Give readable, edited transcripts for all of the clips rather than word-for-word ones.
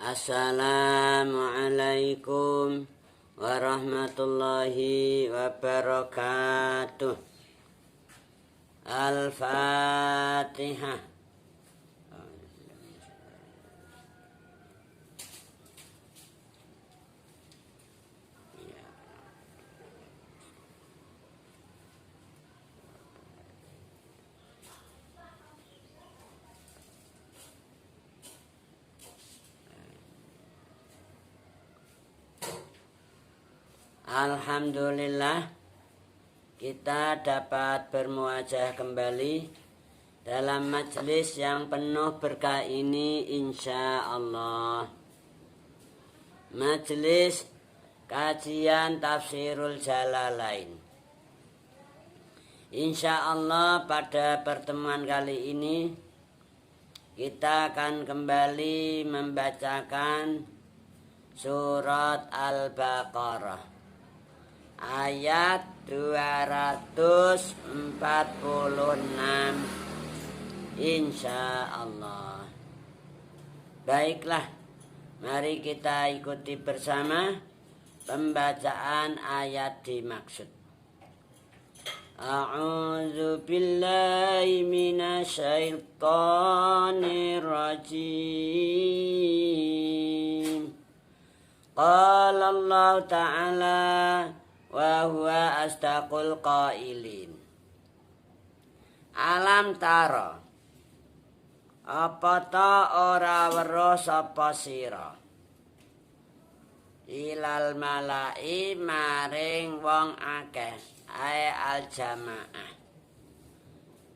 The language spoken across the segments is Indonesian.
Assalamualaikum warahmatullahi wabarakatuh. Al-Fatihah. Alhamdulillah, kita dapat bermuajah kembali dalam majelis yang penuh berkah ini, insya Allah. Majelis kajian Tafsirul Jalalain. Insya Allah pada pertemuan kali ini kita akan kembali membacakan surat Al-Baqarah ayat 246, insya Allah. Baiklah, mari kita ikuti bersama pembacaan ayat dimaksud. A'udzu billahi minasyaitonir rajim. Qala Allah Ta'ala wa huwa astaqul qailin. Alam taro, apa ta ora weruh sapa sira ilal malai maring wong akeh ae al jamaah.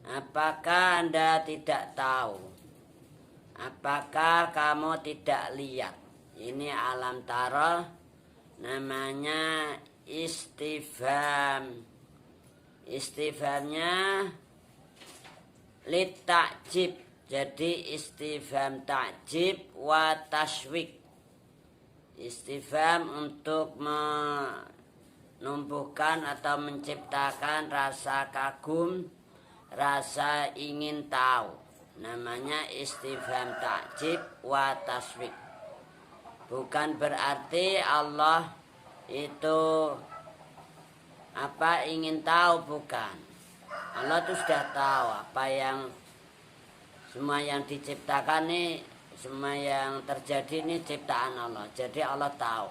Apakah Anda tidak tahu? Apakah kamu tidak lihat? Ini alam taro, namanya istifham. Istifhamnya litakjib, jadi istifham takjib wa tashwik. Istifham untuk menumbuhkan atau menciptakan rasa kagum, rasa ingin tahu. Namanya istifham takjib wa tashwik. Bukan berarti Allah itu ingin tahu, bukan. Allah itu sudah tahu apa yang semua yang diciptakan nih, semua yang terjadi ini ciptaan Allah. Jadi Allah tahu.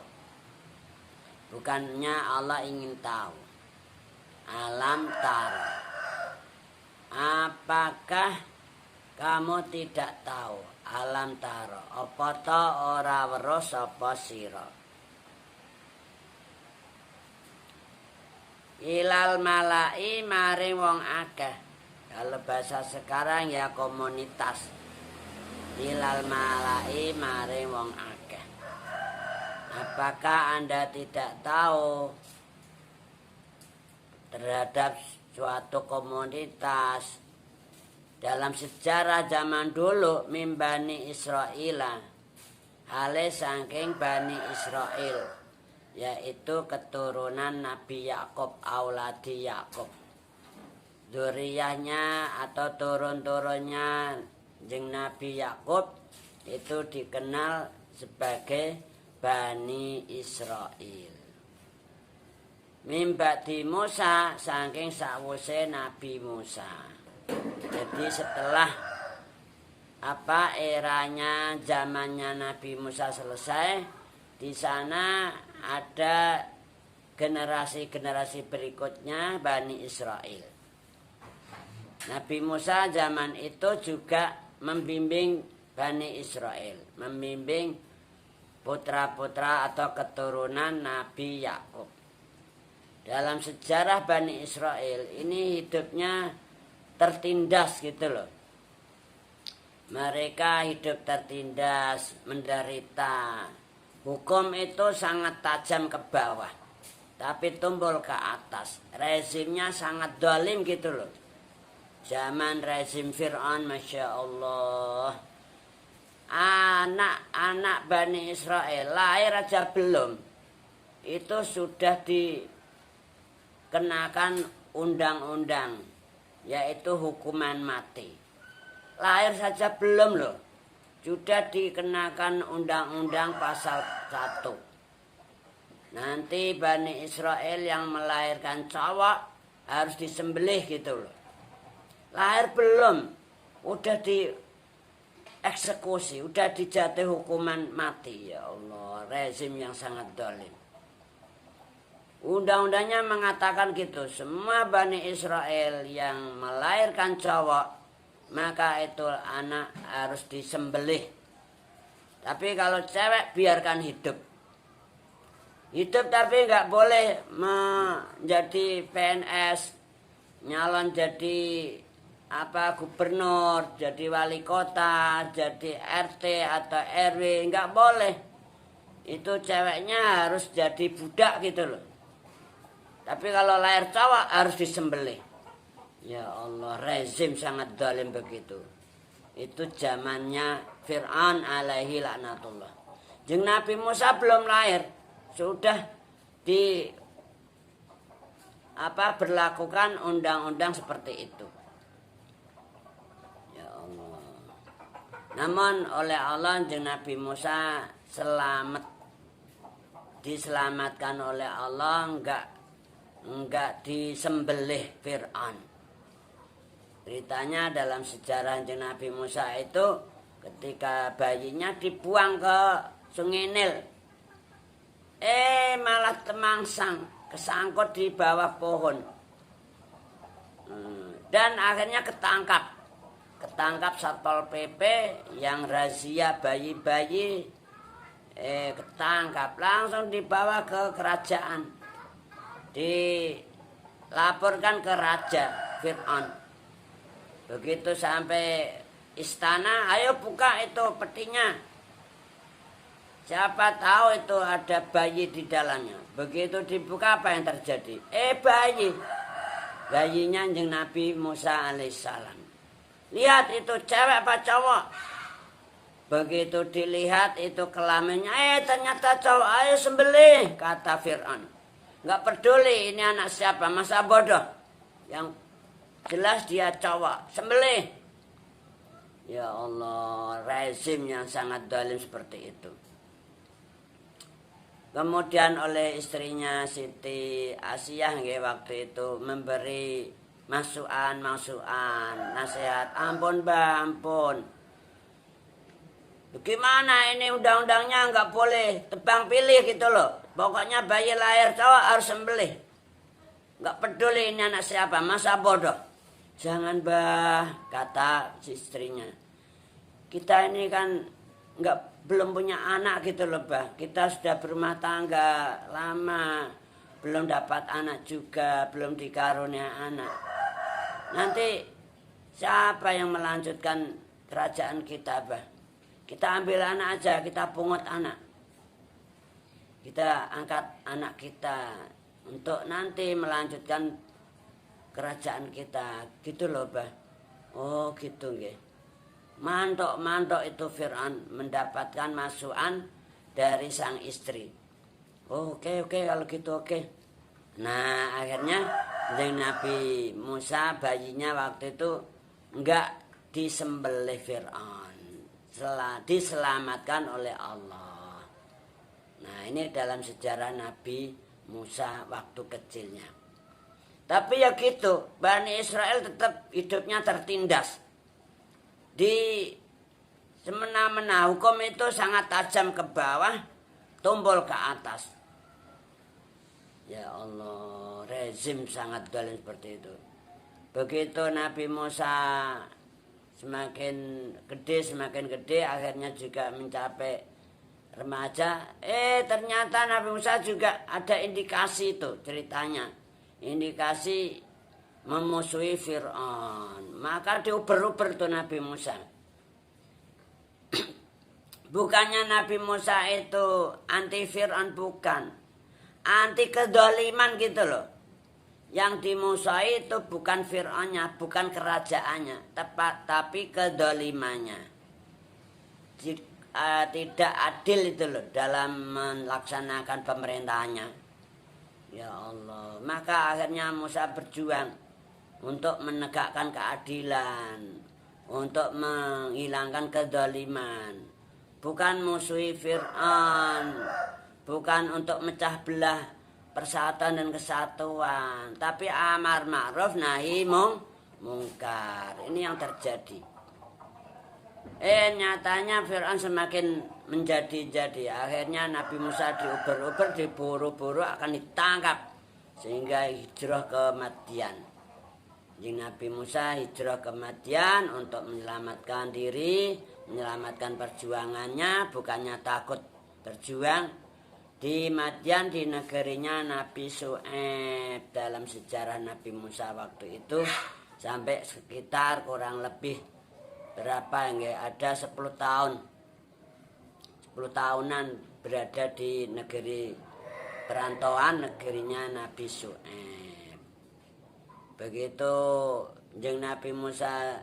Bukannya Allah ingin tahu. Alam taro, apakah kamu tidak tahu? Alam taro, apa ta ora weruh sapa sira ilal malai maring wong akeh. Kalau bahasa sekarang ya komunitas. Ilal malai maring wong akeh. Apakah Anda tidak tahu terhadap suatu komunitas dalam sejarah zaman dulu, mim Bani Israil, hale saking Bani Israil, yaitu keturunan Nabi Yakub, auladi Yakub, dzurriyyahnya atau turun-turunnya jeng Nabi Yakub itu dikenal sebagai Bani Israil. Mim ba'di Musa, saking sawuse Nabi Musa. Jadi setelah eranya zamannya Nabi Musa selesai, di sana ada generasi-generasi berikutnya Bani Israil. Nabi Musa zaman itu juga membimbing Bani Israil, membimbing putra-putra atau keturunan Nabi Yakub. Dalam sejarah Bani Israil ini hidupnya tertindas gitu loh. Mereka hidup tertindas, menderita. Hukum itu sangat tajam ke bawah, tapi tumpul ke atas. Rezimnya sangat zalim gitu loh. Zaman rezim Fir'aun, Masya Allah. Anak-anak Bani Israel lahir aja belum, itu sudah dikenakan undang-undang, yaitu hukuman mati. Lahir saja belum loh, sudah dikenakan undang-undang pasal 1. Nanti Bani Israel yang melahirkan cowok harus disembelih gitu loh. Lahir belum, udah dieksekusi, udah dijatuhi hukuman mati. Ya Allah, rezim yang sangat dolim. Undang-undangnya mengatakan gitu, semua Bani Israel yang melahirkan cowok maka itu anak harus disembelih. Tapi kalau cewek biarkan hidup. Hidup tapi nggak boleh menjadi PNS, nyalon jadi gubernur, jadi wali kota, jadi RT atau RW, nggak boleh. Itu ceweknya harus jadi budak gitu loh. Tapi kalau lahir cowok harus disembelih. Ya Allah, rezim sangat zalim begitu. Itu zamannya Fir'aun alaihi laknatullah. Jeung Nabi Musa belum lahir, sudah berlakukan undang-undang seperti itu. Ya Allah. Namun oleh Allah jeung Nabi Musa diselamatkan oleh Allah, enggak disembelih Fir'aun. Ceritanya dalam sejarah Nabi Musa itu ketika bayinya dibuang ke Sungai Nil. Malah temangsang, kesangkut di bawah pohon. Dan akhirnya ketangkap Satpol PP yang razia bayi-bayi. Ketangkap, langsung dibawa ke kerajaan. Dilaporkan ke Raja Fir'aun. Begitu sampai istana, ayo buka itu petinya. Siapa tahu itu ada bayi di dalamnya. Begitu dibuka, apa yang terjadi? Bayinya jeung Nabi Musa alaihissalam. Lihat itu cewek apa cowok? Begitu dilihat itu kelaminnya, ternyata cowok. Ayo sembelih, kata Fir'aun. Nggak peduli ini anak siapa, masa bodoh. Yang jelas dia cowok, sembelih. Ya Allah, rezim yang sangat zalim seperti itu. Kemudian oleh istrinya Siti Asiyah waktu itu memberi masukan, nasihat. Ampun Mbak, ampun. Bagaimana ini undang-undangnya nggak boleh tebang pilih gitu loh. Pokoknya bayi lahir cowok harus sembelih. Nggak peduli ini anak siapa, masa bodoh. Jangan Bah, kata istrinya. Kita ini kan belum punya anak gitu loh Bah. Kita sudah berumah tangga lama, belum dapat anak juga, belum dikarunia anak. Nanti siapa yang melanjutkan kerajaan kita Bah? Kita ambil anak aja, kita pungut anak. Kita angkat anak kita untuk nanti melanjutkan kerajaan kita, gitu loh Bah. Oh gitu nggih. Mantok itu Fir'aun mendapatkan masukan dari sang istri. Oh, oke kalau gitu oke. Nah akhirnya Nabi Musa bayinya waktu itu enggak disembelih Fir'aun, diselamatkan oleh Allah. Nah ini dalam sejarah Nabi Musa waktu kecilnya. Tapi ya gitu, Bani Israel tetap hidupnya tertindas. Di semena-mena hukum itu sangat tajam ke bawah, tumpul ke atas. Ya Allah, rezim sangat zalim seperti itu. Begitu Nabi Musa semakin gede, akhirnya juga mencapai remaja. Ternyata Nabi Musa juga ada indikasi itu ceritanya. Indikasi memusuhi Fir'aun. Maka diuber-uber tuh Nabi Musa. Bukannya Nabi Musa itu anti Fir'aun, bukan. Anti kedoliman gitu loh. Yang dimusuhi itu bukan Fir'aunnya, bukan kerajaannya, tapi kedolimannya. Tidak adil itu loh dalam melaksanakan pemerintahannya. Ya Allah, maka akhirnya Musa berjuang untuk menegakkan keadilan, untuk menghilangkan kezaliman. Bukan musuhi Fir'aun, bukan untuk mecah belah persatuan dan kesatuan, tapi amar ma'ruf nahi mungkar. Ini yang terjadi. Nyatanya Fir'aun semakin menjadi-jadi. Akhirnya Nabi Musa diuber-uber, diburu-buru akan ditangkap sehingga hijrah ke Madian. Jadi Nabi Musa hijrah ke Madian untuk menyelamatkan diri, menyelamatkan perjuangannya, bukannya takut berjuang. Di Madian, di negerinya Nabi Syuaib. Dalam sejarah Nabi Musa waktu itu sampai sekitar kurang lebih berapa enggak, ada 10 tahun. 10 tahunan berada di negeri perantauan, negerinya Nabi Syuaib. Begitu jeung Nabi Musa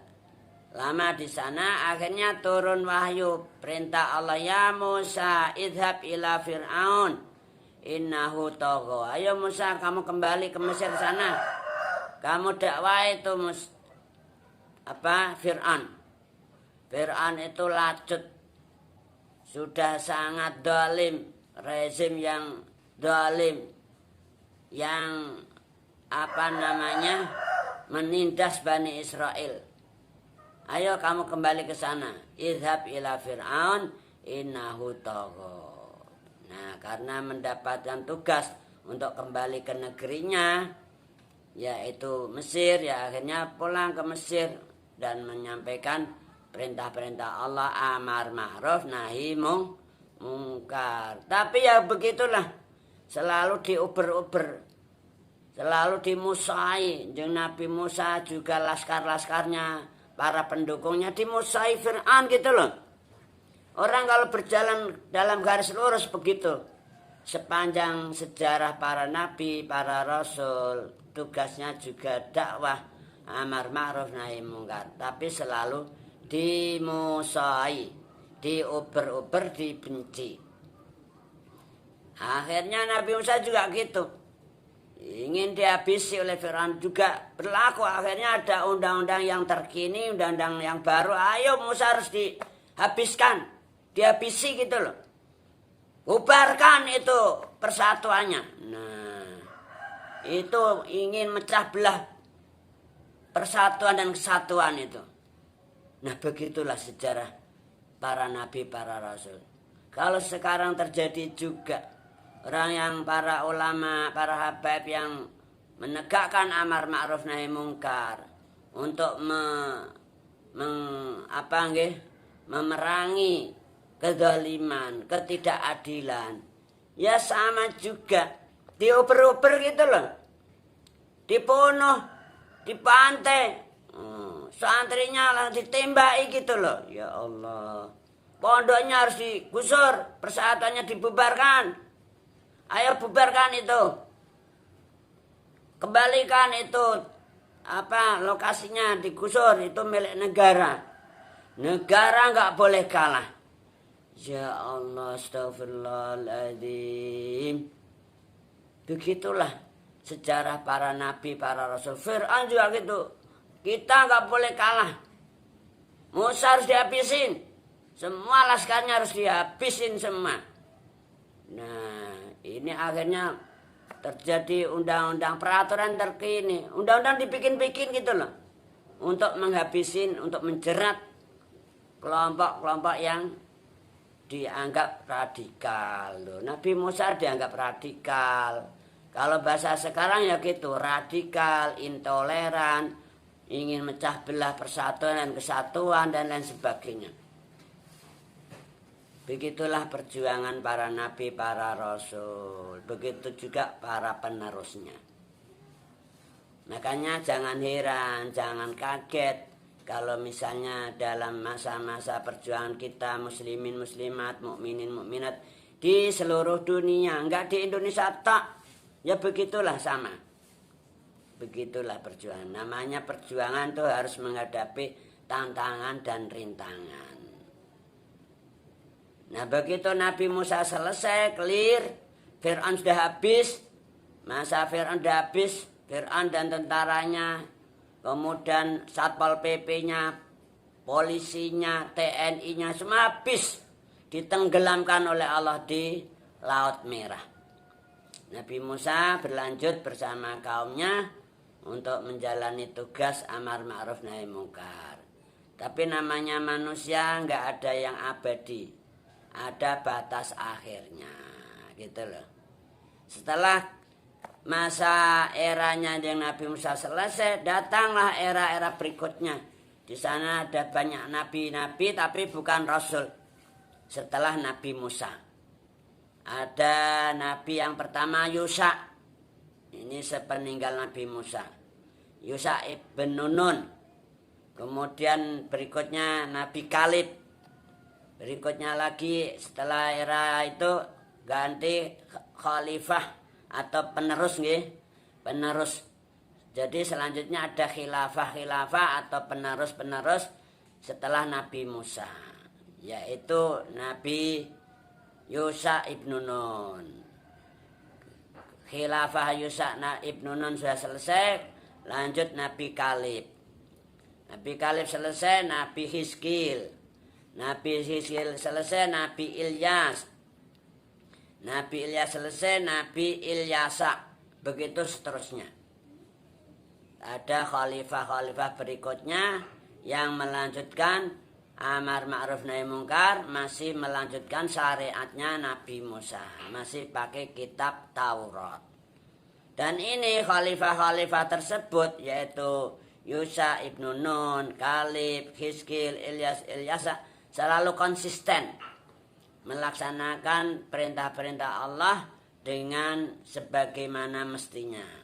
lama di sana, akhirnya turun wahyu perintah Allah, ya Musa idhab ila Fir'aun innahu tagha. Ayo Musa, kamu kembali ke Mesir sana, kamu dakwah itu Fir'aun. Fir'aun itu lacut, sudah sangat zalim, rezim yang zalim, yang menindas Bani Israel. Ayo kamu kembali ke sana. Idhab ila Fir'aun innahu tagha. Nah, karena mendapatkan tugas untuk kembali ke negerinya, yaitu Mesir, ya akhirnya pulang ke Mesir dan menyampaikan perintah-perintah Allah, amar ma'ruf nahi mungkar. Tapi ya begitulah, selalu diuber-uber, selalu dimusai. Jeung Nabi Musa juga laskar-laskarnya, para pendukungnya dimusai Fir'aun gitu loh. Orang kalau berjalan dalam garis lurus begitu. Sepanjang sejarah para nabi, para rasul, tugasnya juga dakwah, amar ma'ruf nahi mungkar. Tapi selalu dimusai, diuber-uber, dibenci. Akhirnya Nabi Musa juga gitu, ingin dihabisi oleh Fir'aun, juga berlaku. Akhirnya ada undang-undang yang terkini, undang-undang yang baru. Ayo Musa harus dihabiskan, dihabisi gitu loh. Bubarkan itu persatuannya. Nah, itu ingin mecah belah persatuan dan kesatuan itu. Nah, begitulah sejarah para nabi, para rasul. Kalau sekarang terjadi juga, orang yang para ulama, para habaib yang menegakkan amar ma'ruf nahi mungkar untuk memerangi kezaliman, ketidakadilan, ya sama juga dioper-oper gitu loh, dibunuh, dipantai, santrinya lah ditembaki gitu loh. Ya Allah, pondoknya harus digusur, persatuannya dibubarkan. Ayo bubarkan itu, kembalikan itu lokasinya digusur, itu milik negara. Negara nggak boleh kalah. Ya Allah, astagfirullahaladzim. Begitulah sejarah para nabi, para rasul. Fir'aun juga gitu. Kita nggak boleh kalah. Musa harus dihabisin, semua laskarnya harus dihabisin semua. Nah, ini akhirnya terjadi undang-undang, peraturan terkini, undang-undang dibikin-bikin gitu loh, untuk menghabisin, untuk menjerat kelompok-kelompok yang dianggap radikal loh. Nabi Musa dianggap radikal. Kalau bahasa sekarang ya gitu, radikal, intoleran, ingin mecah belah persatuan dan kesatuan dan lain sebagainya. Begitulah perjuangan para nabi, para rasul. Begitu juga para penerusnya. Makanya jangan heran, jangan kaget kalau misalnya dalam masa-masa perjuangan kita, muslimin, muslimat, mukminin, mukminat di seluruh dunia, enggak di Indonesia tak, ya begitulah sama. Begitulah perjuangan. Namanya perjuangan tuh harus menghadapi tantangan dan rintangan. Nah, begitu Nabi Musa selesai, clear, Fir'aun sudah habis, masa Fir'aun sudah habis, Fir'aun dan tentaranya, kemudian Satpol PP-nya polisinya, TNI-nya semua habis ditenggelamkan oleh Allah di Laut Merah. Nabi Musa berlanjut bersama kaumnya untuk menjalani tugas amar ma'ruf nahi mungkar. Tapi namanya manusia nggak ada yang abadi, ada batas akhirnya, gitu loh. Setelah masa eranya yang Nabi Musa selesai, datanglah era-era berikutnya. Di sana ada banyak nabi-nabi tapi bukan rasul. Setelah Nabi Musa ada nabi yang pertama Yusha. Ini sepeninggal Nabi Musa, Yusha ibn Nun. Kemudian berikutnya Nabi Kalib. Berikutnya lagi setelah era itu ganti khalifah atau penerus nggih. Penerus. Jadi selanjutnya ada khilafah atau penerus setelah Nabi Musa, yaitu Nabi Yusha ibn Nun. Khilafah Yusha ibn Nun sudah selesai, lanjut Nabi Kalib. Nabi Kalib selesai, Nabi Hizkil. Nabi Hizkil selesai, Nabi Ilyas. Nabi Ilyas selesai, Nabi Ilyasa. Begitu seterusnya. Ada khalifah-khalifah berikutnya yang melanjutkan amar ma'ruf nahi mungkar, masih melanjutkan syariatnya Nabi Musa, masih pakai kitab Taurat. Dan ini khalifah-khalifah tersebut yaitu Yusha ibn Nun, Kalib, Hizkil, Ilyasa selalu konsisten melaksanakan perintah-perintah Allah dengan sebagaimana mestinya.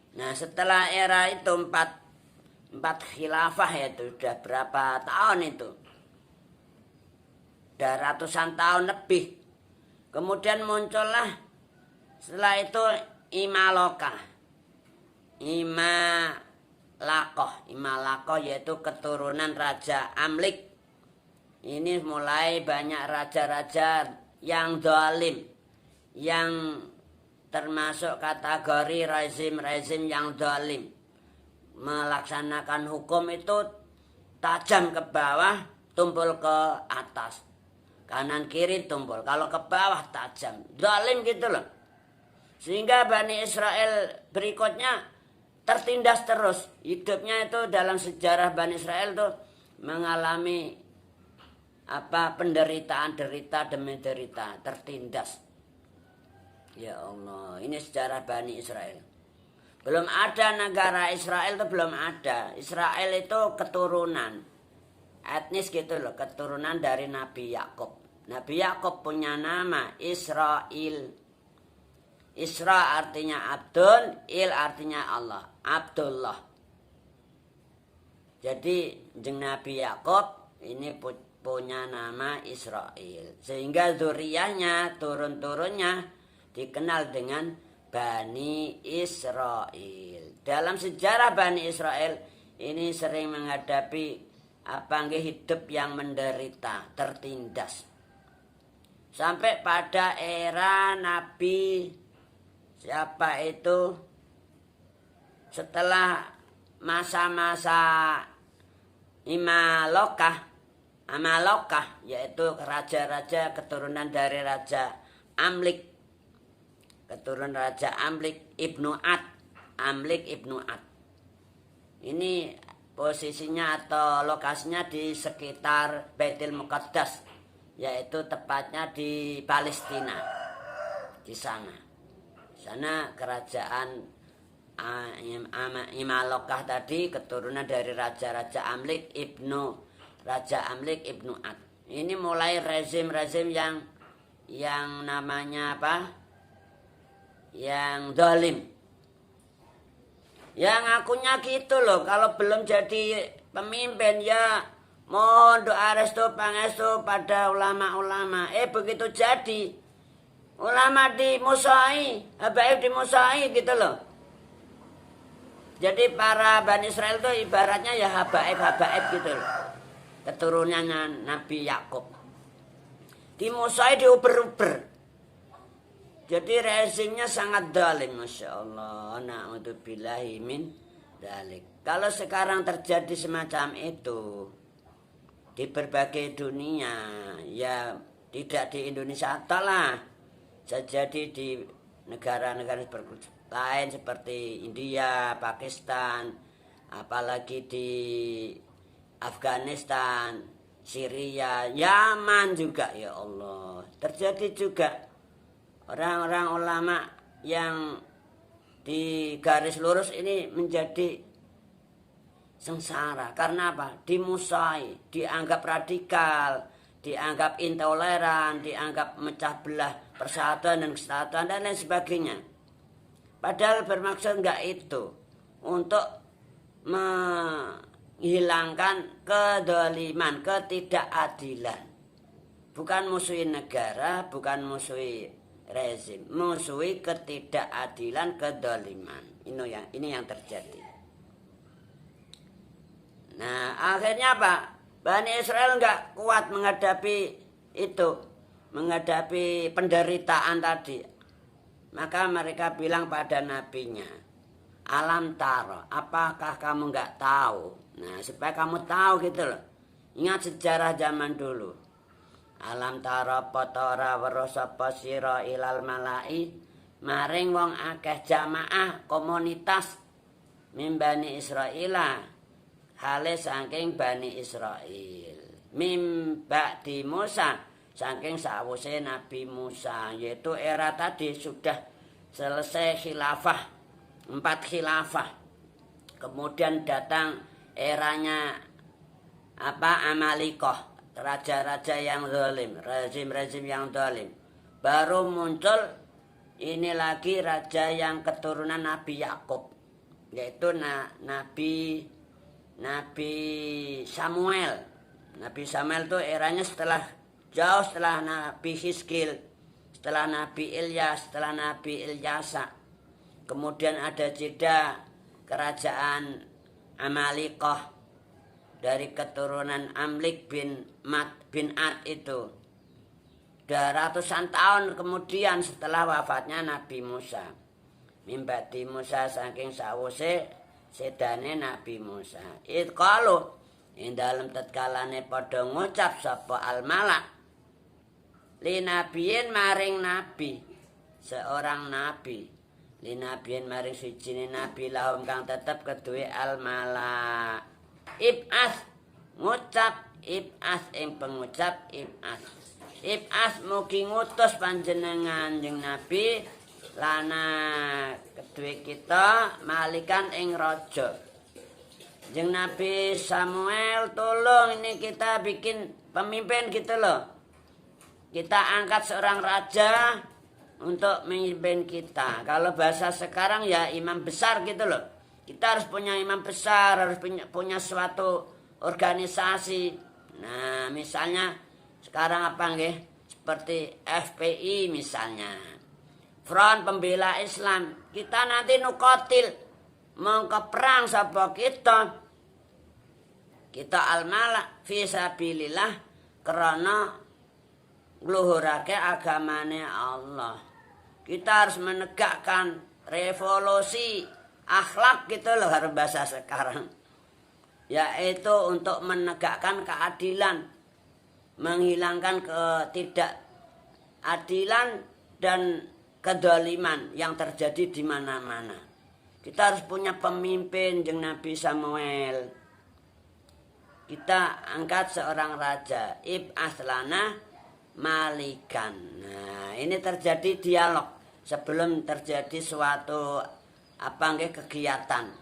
Nah, setelah era itu empat khilafah, yaitu sudah berapa tahun itu? Sudah ratusan tahun lebih. Kemudian muncullah setelah itu Imalakoh. Imalakoh yaitu keturunan Raja Amlik. Ini mulai banyak raja-raja yang zalim, yang termasuk kategori rezim yang zalim, melaksanakan hukum itu tajam ke bawah, tumpul ke atas, kanan kiri tumpul, kalau ke bawah tajam, zalim gitu loh. Sehingga Bani Israel berikutnya tertindas terus. Hidupnya itu dalam sejarah Bani Israel itu mengalami penderitaan, derita demi derita, tertindas. Ya Allah, ini sejarah Bani Israel. Belum ada negara Israel, itu belum ada. Israel itu keturunan etnis gitu loh, keturunan dari Nabi Yakub. Nabi Yakub punya nama Israel. Isra artinya Abdul, Il artinya Allah, Abdullah. Jadi Nabi Yakub ini punya nama Israel. Sehingga zuriyahnya, turun-turunnya dikenal dengan Bani Israel. Dalam sejarah Bani Israel ini sering menghadapi hidup yang menderita, tertindas. Sampai pada era Nabi siapa itu, setelah masa-masa Amalokah, yaitu raja-raja keturunan dari Raja Amlik. Keturunan Raja Amlik ibnu Ad. Ini posisinya atau lokasinya di sekitar Baitul Muqaddas, yaitu tepatnya di Palestina. Di sana kerajaan Imalokah tadi keturunan dari Raja Amlik ibnu Ad. Ini mulai rezim yang namanya yang zalim, yang ngakunya gitu loh, kalau belum jadi pemimpin ya mohon doa restu pangestu pada ulama-ulama. Begitu jadi ulama dimusai, habaib dimusai gitu loh. Jadi para Bani Israel itu ibaratnya ya habaib gitu loh, keturunannya Nabi Yakub. Dimusai, diuber-uber. Jadi rezimnya sangat zalim, Masya Allah. Na'udzubillahi min dzalik. Kalau sekarang terjadi semacam itu, di berbagai dunia, ya tidak di Indonesia lah, jadi di negara-negara lain seperti India, Pakistan, apalagi di Afghanistan, Syria, Yaman juga, ya Allah. Terjadi juga orang-orang ulama yang di garis lurus ini menjadi sengsara. Karena apa? Dimusai, dianggap radikal, dianggap intoleran, dianggap mecah belah persatuan dan kesatuan dan lain sebagainya. Padahal bermaksud enggak itu untuk menghilangkan kedoliman, ketidakadilan. Bukan musuhi negara, bukan musuhi rezim, musuhi ketidakadilan, kedoliman. Ini yang terjadi. Nah, akhirnya apa? Bani Israel enggak kuat menghadapi itu, menghadapi penderitaan tadi. Maka mereka bilang pada nabinya, alam taro, apakah kamu enggak tahu? Nah, supaya kamu tahu gitu loh. Ingat sejarah zaman dulu. Alam taro potora warosapa siro ilal malai, maring wong akeh jamaah komunitas mimbani Israila, hale saking Bani Israel. Mimba di Musa, saking sawuse Nabi Musa, yaitu era tadi sudah selesai khilafah, 4 khilafah. Kemudian datang eranya Amalikoh, raja-raja yang zalim, rezim-rezim yang zalim. Baru muncul ini lagi raja yang keturunan Nabi Yakub, yaitu Nabi Samuel. Nabi Samuel itu eranya jauh setelah Nabi Hizkil, setelah Nabi Ilyas, setelah Nabi Ilyasa. Kemudian ada jeda kerajaan Amalikoh dari keturunan Amlik bin Ad itu. Udah ratusan tahun kemudian setelah wafatnya Nabi Musa. Mimbati Musa saking sawuse sedane Nabi Musa. It qalu ing dalem tatkalane padha ngucap sapa al-malak li nabiyin maring nabi, seorang nabi, li nabiyin maring sijine nabi lahum kang tetep keduwe al-malak. Ib'as ngucap, ib'as ing pengucap ib'as. Ib'as mugi ngutus panjenengan jeung nabi lana kedue kita malikan ing raja. Jeung Nabi Samuel, tolong ini kita bikin pemimpin gitu loh. Kita angkat seorang raja untuk memimpin kita. Kalau bahasa sekarang ya imam besar gitu loh. Kita harus punya imam besar, harus punya suatu organisasi. Nah, misalnya sekarang apa nggih? Seperti FPI misalnya. Front Pembela Islam. Kita nanti nukotil mau ke perang sapa kita al-malak fi sabilillah karena ngluhurake agamane Allah. Kita harus menegakkan revolusi akhlak gitu loh, harus bahasa sekarang, yaitu untuk menegakkan keadilan, menghilangkan ketidakadilan dan kedoliman yang terjadi di mana-mana. Kita harus punya pemimpin jeung Nabi Samuel. Kita angkat seorang raja, ib'as lana malikan. Nah, ini terjadi dialog sebelum terjadi suatu kegiatan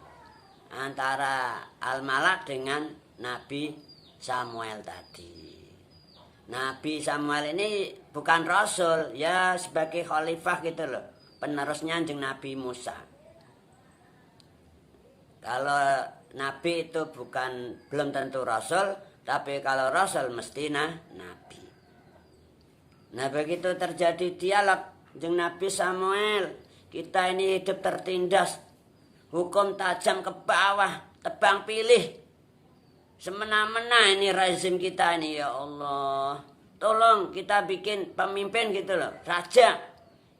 antara al-malak dengan Nabi Samuel tadi. Nabi Samuel ini bukan rasul, ya sebagai khalifah gitu loh, penerusnya jeung Nabi Musa. Kalau nabi itu belum tentu rasul, tapi kalau rasul mesti nabi. Nah, begitu terjadi dialog jeung Nabi Samuel, kita ini hidup tertindas, hukum tajam ke bawah, tebang pilih, semena-mena ini rezim kita ini, ya Allah. Tolong kita bikin pemimpin gitu loh, raja,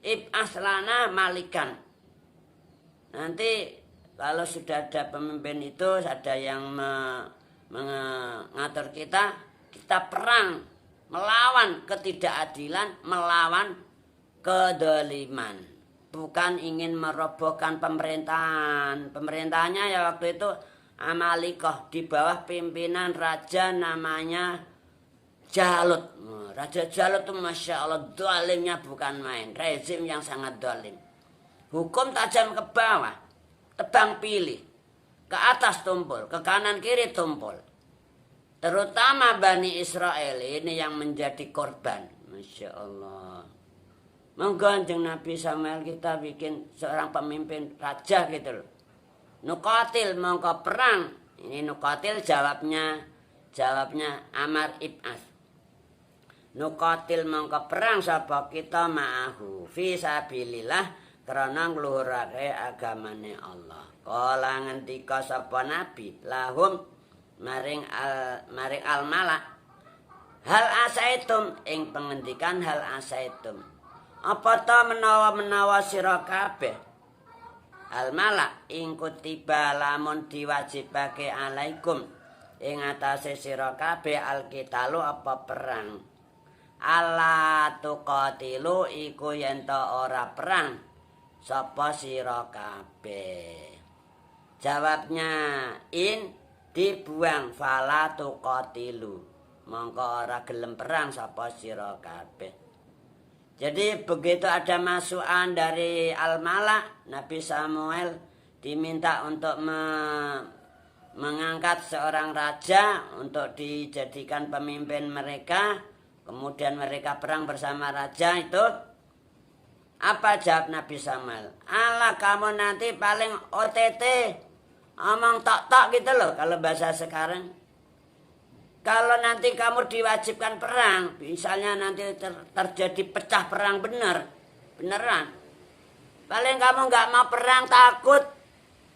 ib'as lana malikan. Nanti kalau sudah ada pemimpin itu, ada yang mengatur kita Kita perang melawan ketidakadilan, melawan kedoliman. Bukan ingin merobohkan pemerintahan. Pemerintahannya ya waktu itu Amalikoh di bawah pimpinan raja namanya Jalut. Raja Jalut itu Masya Allah dolimnya bukan main. Rezim yang sangat dolim. Hukum tajam ke bawah, tebang pilih. Ke atas tumpul, ke kanan kiri tumpul. Terutama Bani Israel ini yang menjadi korban. Masya Allah. Mengganjeng Nabi Samuel kita bikin seorang pemimpin raja gitu loh. Nukotil mongko perang. Ini nukotil jawabnya Amar ibn As. Nukotil mongko perang sapa kita ma'ahu fi sabilillah karena ngluhurake agamane Allah. Kala ngendika sapa nabi lahum maring al malak hal asaitum ing pengendikan hal asaitum apa ta menawa sira kabeh al malak ing kutiba lamun diwajibake alaikum ing atase sira kabeh alqitalu apa perang ala tuqatilu iku yen ta ora perang sapa sira kabeh. Jawabnya in dibuang fala tuqatilu mongko ora gelem perang sapa sira kabeh. Jadi begitu ada masukan dari Al-Malak, Nabi Samuel diminta untuk mengangkat seorang raja untuk dijadikan pemimpin mereka. Kemudian mereka perang bersama raja itu. Apa jawab Nabi Samuel? Alah kamu nanti paling OTT, omong tok-tok gitu loh kalau bahasa sekarang. Kalau nanti kamu diwajibkan perang, misalnya nanti terjadi pecah perang beneran. Paling kamu nggak mau perang, takut,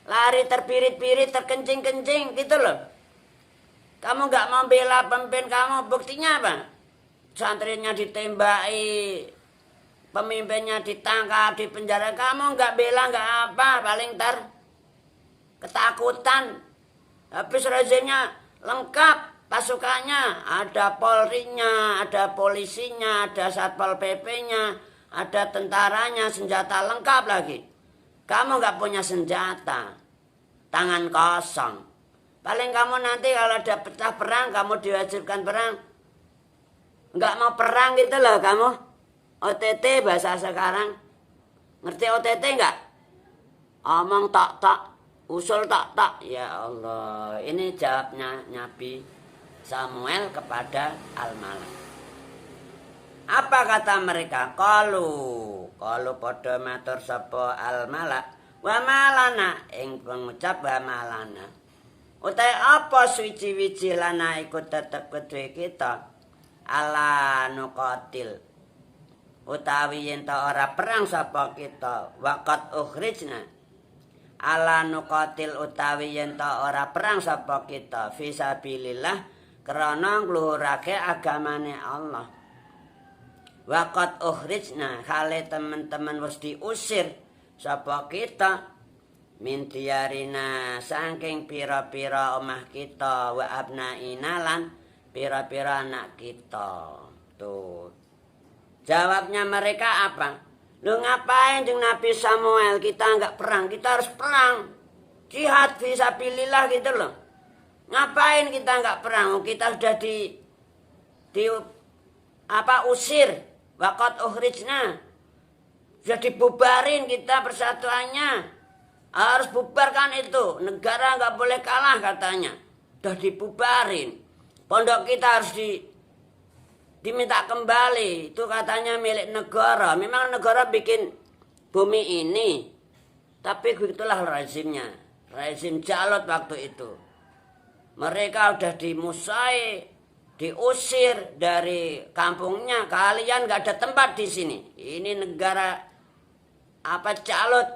lari terpirit-pirit, terkencing-kencing gitu loh. Kamu nggak mau bela pemimpin kamu, buktinya apa? Santrinya ditembaki, pemimpinnya ditangkap, di penjara. Kamu nggak bela, nggak apa, paling ketakutan. Habis rezimnya lengkap. Pasukannya, ada polrinya, ada polisinya, ada satpol pp-nya, ada tentaranya, senjata lengkap lagi. Kamu nggak punya senjata, tangan kosong. Paling kamu nanti kalau ada pecah perang, kamu diwajibkan perang, nggak mau perang gitu loh kamu. OTT bahasa sekarang, ngerti OTT nggak? Omong tak, usul tak. Ya Allah, ini jawabnya Nabi Samuel kepada Al-Malak. Apa kata mereka? Qalu padha matur sapa Al-Malak, wa malana ing pengucap wa malana. Utai apa suci-wici lana iku tetep kedue kita ala nuqatil. Utawi yen ta ora perang sapa kita waqat ukhrijna. Ala nuqatil utawi yen ta ora perang sapa kita fisabilillah karena ngluhurake agamane Allah. Waqat ukhrijna hale teman-teman wis diusir sapa kita min diyarina saking pira-pira omah kita wa abnaina lan pira-pira anak kita. Tuh. Jawabnya mereka apa? Lu ngapain jeung Nabi Samuel kita enggak perang? Kita harus perang. Jihad fisabilillah gitu loh. Ngapain kita nggak perang? Kita sudah usir, waqat ukhrijna. Sudah dibubarin kita persatuannya. Harus bubarkan itu. Negara nggak boleh kalah katanya. Sudah dibubarin. Pondok kita harus diminta kembali. Itu katanya milik negara. Memang negara bikin bumi ini. Tapi begitulah rezimnya. Rezim Jalut waktu itu. Mereka udah dimusai, diusir dari kampungnya. Kalian gak ada tempat di sini. Ini negara Jalut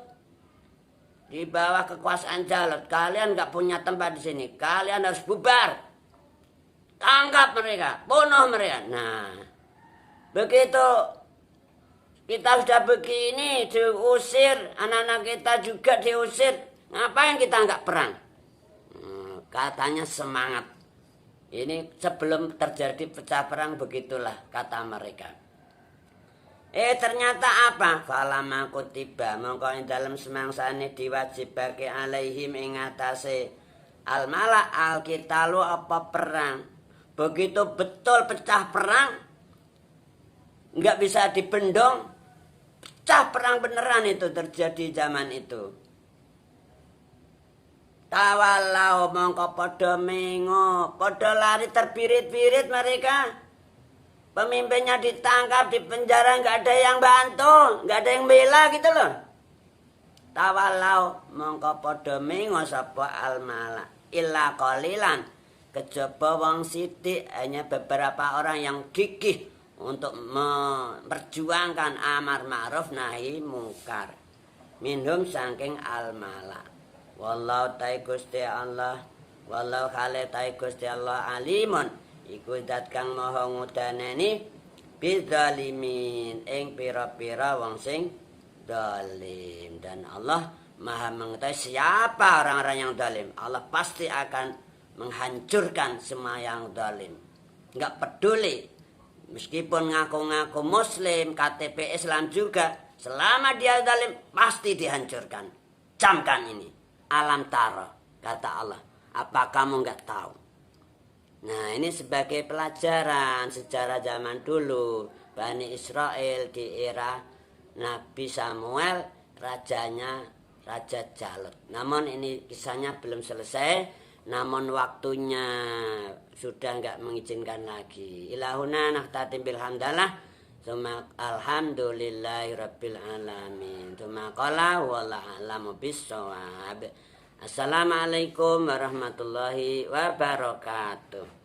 di bawah kekuasaan Jalut. Kalian gak punya tempat di sini. Kalian harus bubar. Tangkap mereka, bunuh mereka. Nah, begitu kita sudah begini diusir, anak-anak kita juga diusir. Ngapain kita nggak perang? Katanya semangat. Ini sebelum terjadi pecah perang begitulah kata mereka. Ternyata apa? Falama kutiba mongko ing dalem semangsane diwajibake alaihim ing atase al-mala al-qitalu apa perang. Begitu betul pecah perang, nggak bisa dibendong, pecah perang beneran itu terjadi zaman itu. Tawalau mongko podo mengo, podo lari terbirit-birit mereka. Pemimpinnya ditangkap, di penjara, nggak ada yang bantu, nggak ada yang bela gitu loh. Tawalau mongko podo mengo sapa al-mala illa qalilan, kejaba wong sithik, hanya beberapa orang yang gigih untuk memperjuangkan amar ma'ruf nahi mungkar. Minhum saking al-mala. Wallahu ta'ala Gusti Allah, wallahu khale ta'ala Gusti Allah alimun, iku zat kang maha ngudaneni bidzalimin ing pira-pira wong sing zalim. Dan Allah maha mengetahui siapa orang-orang yang zalim. Allah pasti akan menghancurkan semua yang zalim. Enggak peduli meskipun ngaku-ngaku muslim, KTP Islam juga, selama dia zalim pasti dihancurkan. Camkan ini. Alam taro, kata Allah. Apa kamu nggak tahu? Nah, ini sebagai pelajaran sejarah zaman dulu. Bani Israel di era Nabi Samuel, rajanya Raja Jalut. Namun ini kisahnya belum selesai. Namun waktunya sudah nggak mengizinkan lagi. Ilahuna naktatim bilhamdalah. Alhamdulillahi rabbil alamin. Qala wallahu a'lamu bissawab. Assalamualaikum warahmatullahi wabarakatuh.